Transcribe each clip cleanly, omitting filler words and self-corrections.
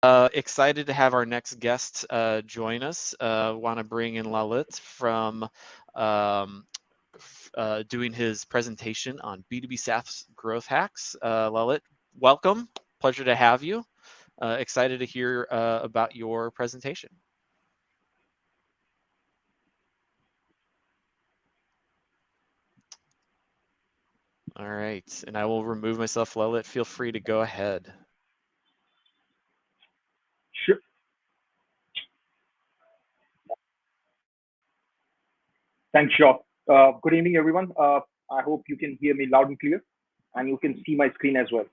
Excited to have our next guest join us. Want to bring in Lalit from um, doing his presentation on B2B SaaS growth hacks. Lalit, welcome. Pleasure to have you. Excited to hear about your presentation. All right, and I will remove myself. Lalit, feel free to go ahead. Sure. Thanks, Shaw. Good evening, everyone. I hope you can hear me loud and clear, and you can see my screen as well.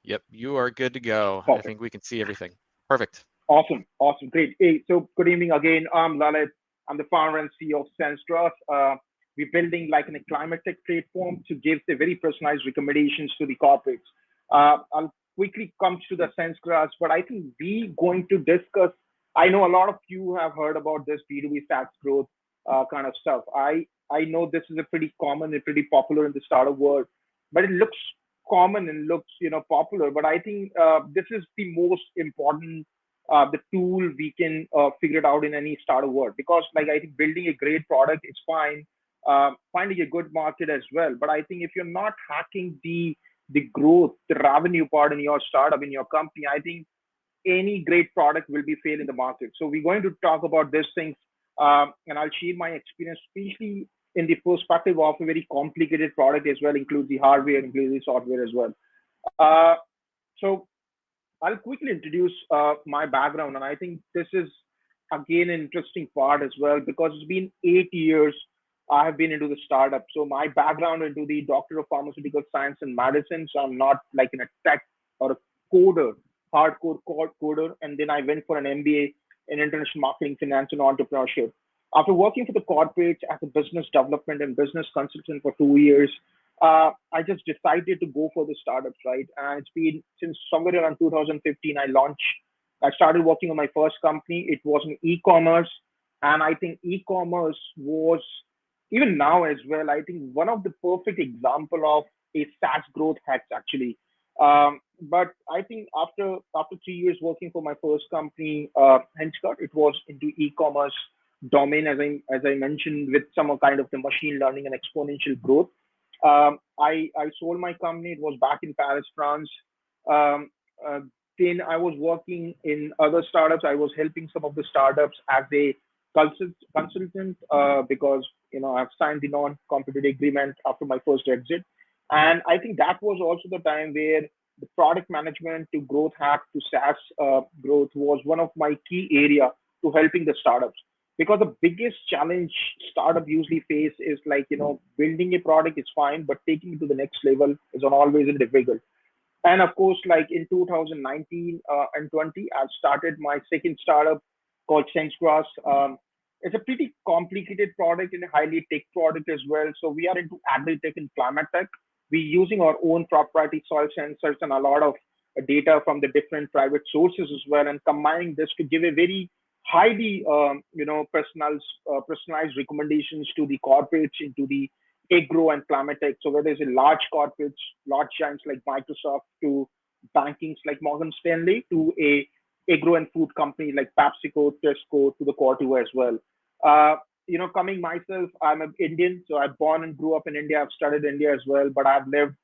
Yep, you are good to go. I Perfect. think we can see everything. Perfect. Awesome. Great. Hey, so good evening again. I'm Lalit. I'm the founder and CEO of SenseGross. We're building like a climate tech platform to give the very personalized recommendations to the corporates. I'll quickly come to the SenseGross, but I think we going to discuss. I know a lot of you have heard about this B2B SaaS growth kind of stuff. I know this is a pretty common and pretty popular in the startup world, but it looks common and looks popular. But I think this is the most important the tool we can figure it out in any startup world, because like I think building a great product is fine, finding a good market as well, but I think if you're not hacking the growth, the revenue part in your startup, in your company, I think any great product will be fail in the market. So we're going to talk about these things, and I'll share my experience, especially in the perspective of a very complicated product as well, includes the hardware, includes the software as well. So I'll quickly introduce my background, and I think this is again an interesting part as well, because it's been 8 years I have been into the startup. So my background into the Doctor of Pharmaceutical Science and Medicine, so I'm not like in a tech or a coder, hardcore coder. And then I went for an MBA in International Marketing, Finance, and Entrepreneurship. After working for the corporate as a business development and business consultant for 2 years, I just decided to go for the startups, right? And it's been since somewhere around 2015, I started working on my first company. It was in e-commerce. And I think e-commerce was, even now as well, I think one of the perfect example of a SaaS growth hacks actually. But I think after 3 years working for my first company, Henchcard, it was into e-commerce domain, as I mentioned, with some kind of the machine learning and exponential growth. I sold my company. It was back in Paris, France. Um, uh, then I was working in other startups. I was helping some of the startups as a consultant, because I've signed the non-competitive agreement after my first exit, and I think that was also the time where the product management to growth hack to SaaS growth was one of my key area to helping the startups, because the biggest challenge startup usually face is like building a product is fine, but taking it to the next level is always difficult. And of course, like in 2019 and 20, I've started my second startup called SenseGross. It's a pretty complicated product and a highly tech product as well. So we are into agri-tech and climate tech. We're using our own proprietary soil sensors and a lot of data from the different private sources as well, and combining this to give a very highly, personalized recommendations to the corporates into the agro and climate tech. So whether it's a large corporates, large giants like Microsoft, to bankings like Morgan Stanley, to a agro and food company like PepsiCo, Tesco, to the Core2 as well. Coming myself, I'm an Indian, so I born and grew up in India. I've studied India as well, but I've lived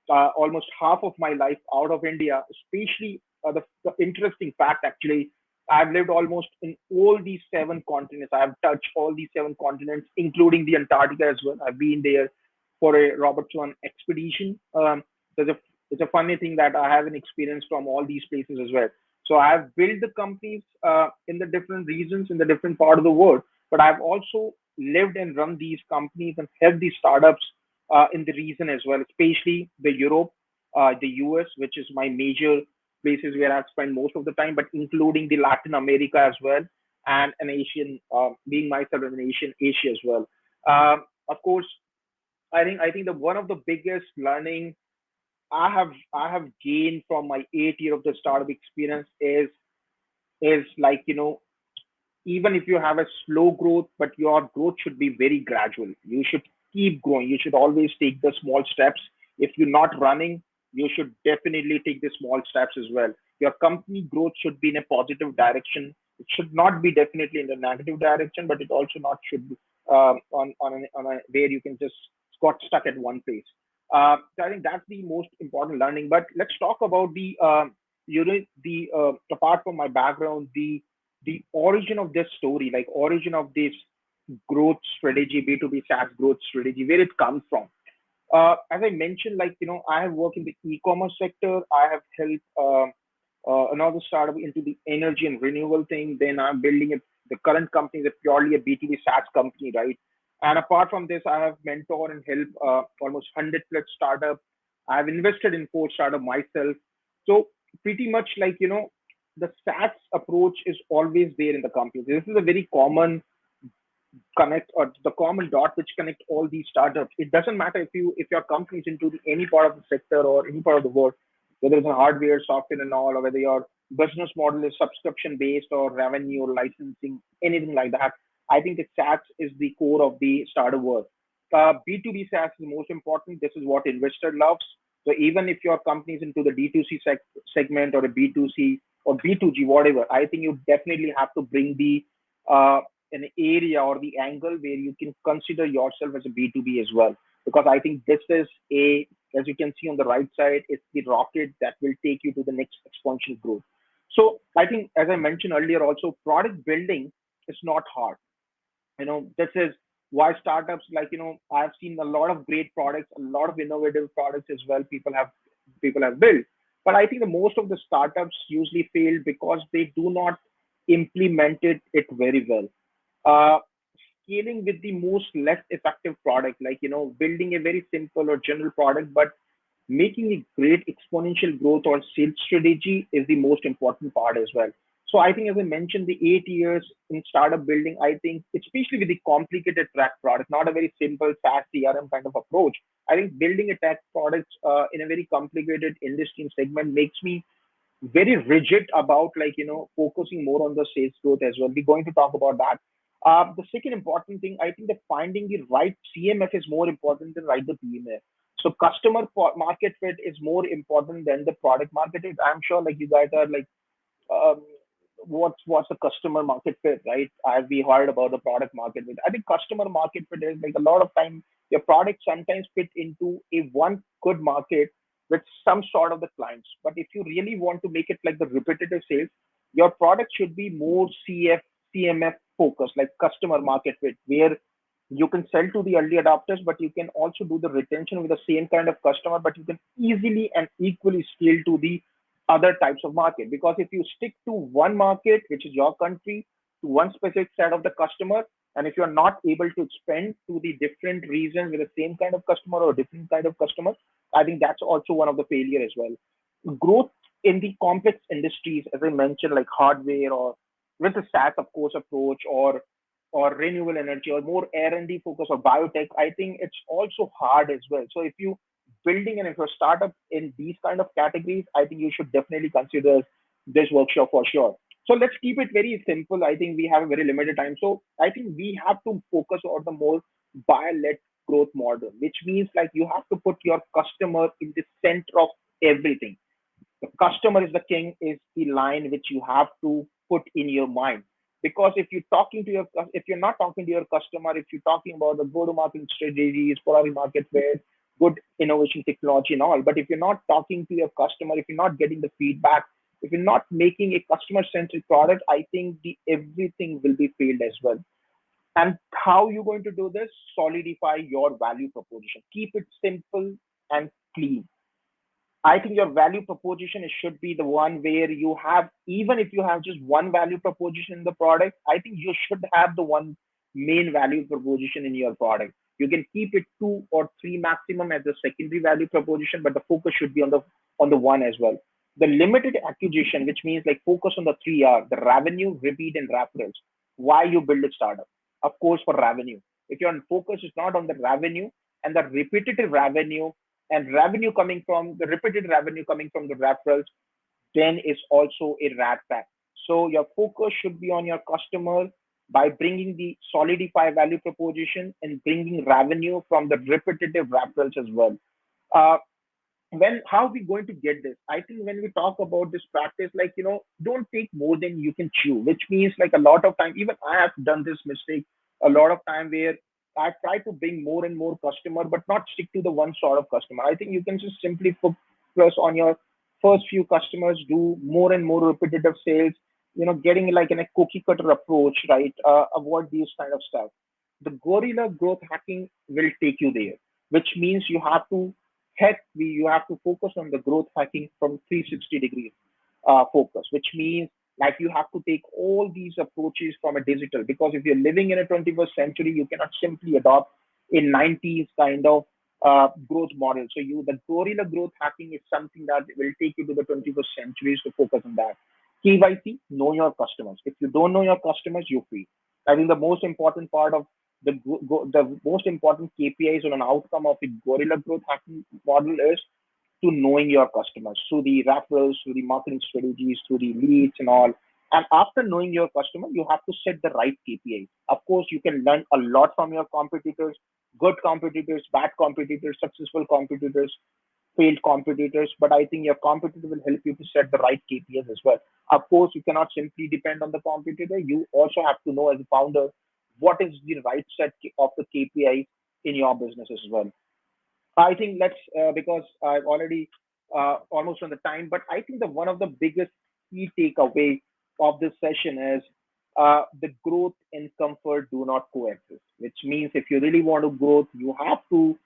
almost half of my life out of India. Especially the interesting fact, actually, I've lived almost in all these seven continents. I have touched all these seven continents, including the Antarctica as well. I've been there for a Robert Swan expedition. There's a it's a funny thing that I have an experience from all these places as well. So I've built the companies in the different regions in the different part of the world, but I've also lived and run these companies and helped these startups in the region as well, especially the Europe, the US, which is my major places where I've spent most of the time, but including the Latin America as well, and an Asian, being myself an Asia as well. Of course, I think the one of the biggest learning I have gained from my 8 year of the startup experience is like even if you have a slow growth, but your growth should be very gradual. You should keep growing. You should always take the small steps. If you're not running, you should definitely take the small steps as well. Your company growth should be in a positive direction. It should not be definitely in the negative direction, but it also not should be on a where you can just got stuck at one place. So I think that's the most important learning. But let's talk about the the apart from my background, the origin of this story, like origin of this growth strategy, B2B SaaS growth strategy, where it comes from. As I mentioned, like, I have worked in the e-commerce sector. I have helped another startup into the energy and renewable thing. Then I'm building the current company is purely a B2B SaaS company, right? And apart from this, I have mentored and helped almost 100 plus startup. I've invested in four startup myself. So pretty much like, the SaaS approach is always there in the company. This is a very common connect or the common dot which connect all these startups. It doesn't matter if your company is into any part of the sector or any part of the world, whether it's a hardware, software, and all, or whether your business model is subscription based or revenue or licensing, anything like that. I think the SaaS is the core of the startup world. B2B SaaS is most important. This is what investor loves. So even if your company is into the D2C segment or a B2C or B2G, whatever, I think you definitely have to bring the an area or the angle where you can consider yourself as a B2B as well. Because I think this is as you can see on the right side, it's the rocket that will take you to the next exponential growth. So I think, as I mentioned earlier, also product building is not hard. This is why startups like, I've seen a lot of great products, a lot of innovative products as well. People have built, but I think the most of the startups usually fail because they do not implement it very well. uh, Scaling with the most less effective product, like, building a very simple or general product, but making a great exponential growth or sales strategy is the most important part as well. So I think, as I mentioned, the 8 years in startup building, I think, especially with the complicated track product, not a very simple SaaS CRM kind of approach. I think building a tech product in a very complicated industry and segment makes me very rigid about, like, focusing more on the sales growth as well. We're going to talk about that. The second important thing, I think, that finding the right CMF is more important than right the PMF. So market fit is more important than the product market fit. I'm sure, like, you guys are like, um, what's the customer market fit, right? We heard about the product market fit. I think customer market fit is like a lot of time your product sometimes fit into a one good market with some sort of the clients. But if you really want to make it like the repetitive sales, your product should be more CMF focused, like customer market fit, where you can sell to the early adopters, but you can also do the retention with the same kind of customer, but you can easily and equally scale to the other types of market. Because if you stick to one market, which is your country, to one specific set of the customer, and if you're not able to expand to the different regions with the same kind of customer or different kind of customer, I think that's also one of the failure as well. Growth in the complex industries, as I mentioned, like hardware or with the SaaS, of course, approach, or renewable energy or more R&D focus or biotech, I think it's also hard as well. So if you building and if you're startup in these kind of categories, I think you should definitely consider this workshop for sure. So let's keep it very simple. I think we have a very limited time. So I think we have to focus on the more buyer-led growth model, which means like you have to put your customer in the center of everything. The customer is the king is the line which you have to put in your mind. Because if you're not talking to your customer, if you're talking about the go to market strategies, product market fit, good innovation technology and all, but if you're not talking to your customer, if you're not getting the feedback, if you're not making a customer centric product, I think the everything will be failed as well. And how you going to do this? Solidify your value proposition, keep it simple and clean. I think your value proposition should be the one where you have, even if you have just one value proposition in the product, I think you should have the one main value proposition in your product. You can keep it two or three maximum as the secondary value proposition, but the focus should be on the one as well. The limited acquisition, which means like focus on the three R, the revenue, repeat, and referrals. Why you build a startup? Of course, for revenue. If your focus is not on the revenue and the repetitive revenue and revenue coming from the repeated revenue coming from the referrals, then is also a rat pack. So your focus should be on your customer by bringing the solidify value proposition and bringing revenue from the repetitive referrals as well. Uh, when how we going to get this? I think when we talk about this practice, like, don't take more than you can chew, which means like a lot of time, even I have done this mistake a lot of time where I try to bring more and more customer, but not stick to the one sort of customer. I think you can just simply focus on your first few customers, do more and more repetitive sales, getting like in a cookie cutter approach, right? Avoid these kind of stuff. The gorilla growth hacking will take you there, which means you have to you have to focus on the growth hacking from 360 degrees focus, which means like you have to take all these approaches from a digital, because if you're living in a 21st century, you cannot simply adopt a 90s kind of growth model. So the gorilla growth hacking is something that will take you to the 21st centuries to focus on that. KYC, know your customers. If you don't know your customers, you fail. I think the most important part of the most important KPIs on an outcome of a gorilla growth hacking model is to knowing your customers through the referrals, through the marketing strategies, through the leads and all. And after knowing your customer, you have to set the right KPIs. Of course, you can learn a lot from your competitors, good competitors, bad competitors, successful competitors, failed competitors, but I think your competitor will help you to set the right KPIs as well. Of course, you cannot simply depend on the competitor. You also have to know as a founder what is the right set of the KPIs in your business as well. I think let's because I've already almost on the time, but I think the one of the biggest key takeaway of this session is the growth and comfort do not coexist. Which means if you really want to grow, you have to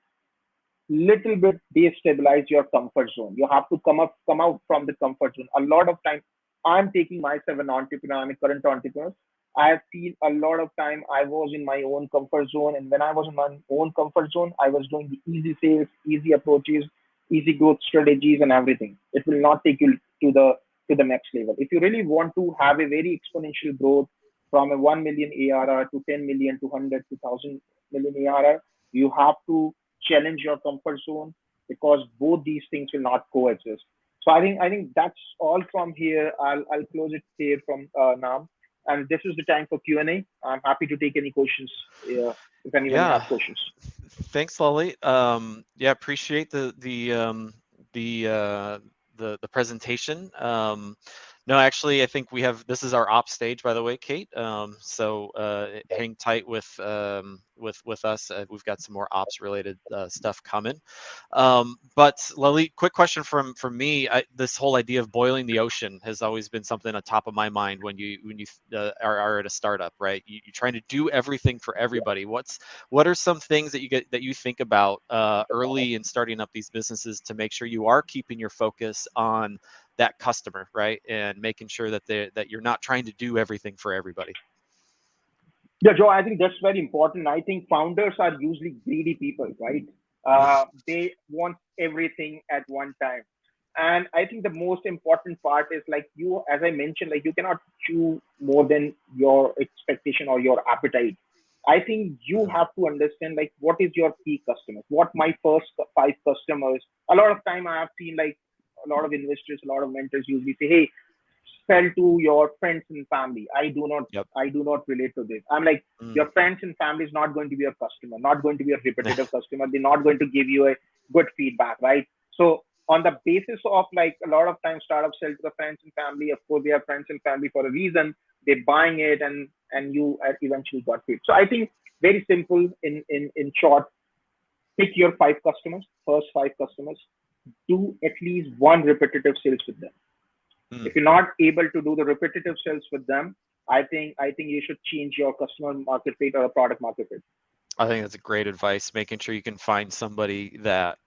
little bit destabilize your comfort zone. You have to come out from the comfort zone. A lot of time, I'm taking myself an entrepreneur, I'm a current entrepreneur. I have seen a lot of time I was in my own comfort zone, and when I was in my own comfort zone, I was doing the easy sales, easy approaches, easy growth strategies, and everything. It will not take you to the next level. If you really want to have a very exponential growth from a 1 million ARR to 10 million to 100 to 1000 million ARR, you have to challenge your comfort zone, because both these things will not coexist. So I think that's all from here. I'll close it here from now, and this is the time for Q&A. I'm happy to take any questions if anyone has Yeah, questions. thanks, Lalit. Yeah, appreciate the the presentation. No, actually, I think we have this is our op stage, by the way, Kate. So hang tight with us. We've got some more ops related stuff coming. But Lalit, quick question from me. This whole idea of boiling the ocean has always been something on top of my mind when you are at a startup, right? You're trying to do everything for everybody. What are some things that you think about early in starting up these businesses to make sure you are keeping your focus on that customer, right, and making sure that that you're not trying to do everything for everybody? Yeah, Joe, I think that's very important. I think founders are usually greedy people, right? They want everything at one time. And I think the most important part is like you, as I mentioned, like you cannot chew more than your expectation or your appetite. I think you Mhm. have to understand like what is your key customers, what my first five customers. A lot of time I have seen like a lot of investors, a lot of mentors usually say, hey, sell to your friends and family. Yep. I do not relate to this. I'm like, Mm. your friends and family is not going to be a customer, not going to be a repetitive customer. They're not going to give you a good feedback, right? So on the basis of like a lot of times startups sell to the friends and family. Of course, they have friends and family for a reason. They're buying it, and you eventually got paid. So I think very simple in short, pick your five customers, first five customers, do at least one repetitive sales with them. Mm. If you're not able to do the repetitive sales with them, I think you should change your customer market fit or a product market fit. I think that's a great advice, making sure you can find somebody that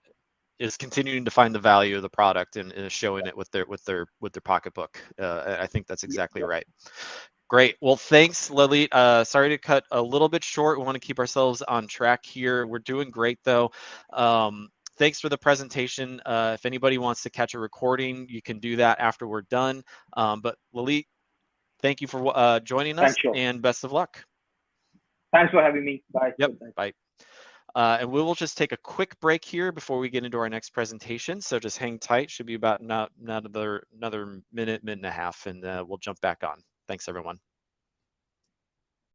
is continuing to find the value of the product and is showing it with their pocketbook. I think that's Yeah, exactly yeah. right. Great. Well, thanks, Lalit. Sorry to cut a little bit short. We want to keep ourselves on track here. We're doing great though. Thanks for the presentation. If anybody wants to catch a recording, you can do that after we're done. But Lalit, thank you for joining us, Thanks, sure. and best of luck. Thanks for having me. Bye. Yep. Good night. Bye. And we will just take a quick break here before we get into our next presentation. So just hang tight. Should be about not another minute, minute and a half, and we'll jump back on. Thanks, everyone.